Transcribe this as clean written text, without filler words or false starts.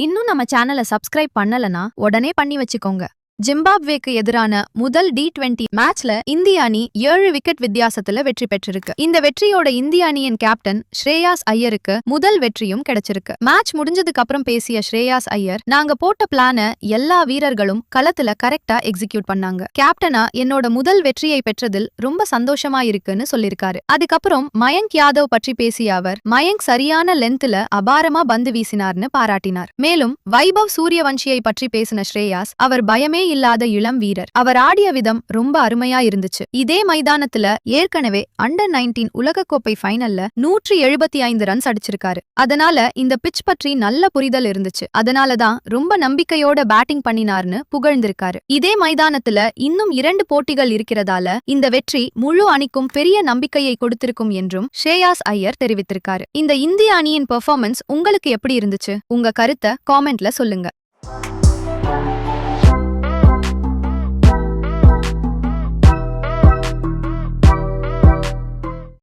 இன்னும் நம்ம சேனலை சப்ஸ்கிரைப் பண்ணலனா உடனே பண்ணி வச்சுக்கோங்க. ஜிம்பாப்வேக்கு எதிரான முதல் டி20 மேட்ச்ல இந்திய அணி 7 விக்கெட் வித்தியாசத்துல வெற்றி பெற்றிருக்கு. இந்த வெற்றியோட இந்திய அணியின் கேப்டன் ஸ்ரேயாஸ் ஐயருக்கு முதல் வெற்றியும் கிடைச்சிருக்கு. மேட்ச் முடிஞ்சதுக்கு அப்புறம் பேசிய ஸ்ரேயாஸ் ஐயர், நாங்க போட்ட பிளான எல்லா வீரர்களும் களத்துல கரெக்டா எக்ஸிக்யூட் பண்ணாங்க. கேப்டனா என்னோட முதல் வெற்றியை பெற்றதில் ரொம்ப சந்தோஷமா இருக்குன்னு சொல்லிருக்காரு. அதுக்கப்புறம் மயங்க் யாதவ் பற்றி பேசிய அவர், மயங்க் சரியான லென்த்ல அபாரமா பந்து வீசினார்னு பாராட்டினார். மேலும் வைபவ் சூரியவன்ஷியை பற்றி பேசின ஸ்ரேயாஸ், அவர் பயமே இல்லாத இளம் வீரர், அவர் ஆடிய விதம் ரொம்ப அருமையா இருந்துச்சு. இதே மைதானத்துல ஏற்கனவே அண்டர் 19 உலகக்கோப்பை ஃபைனல்ல 175 ரன்ஸ் அடிச்சிருக்காரு. அதனால இந்த பிட்ச் பற்றி நல்ல புரிதல் இருந்துச்சு. அதனாலதான் ரொம்ப நம்பிக்கையோட பேட்டிங் பண்ணினார்னு புகழ்ந்திருக்காரு. இதே மைதானத்துல இன்னும் 2 போட்டிகள் இருக்கிறதால இந்த வெற்றி முழு அணிக்கும் பெரிய நம்பிக்கையை கொடுத்திருக்கும் என்றும் ஸ்ரேயாஸ் ஐயர் தெரிவித்திருக்காரு. இந்த இந்திய அணியின் பெர்ஃபார்மன்ஸ் உங்களுக்கு எப்படி இருந்துச்சு? உங்க கருத்தை காமெண்ட்ல சொல்லுங்க.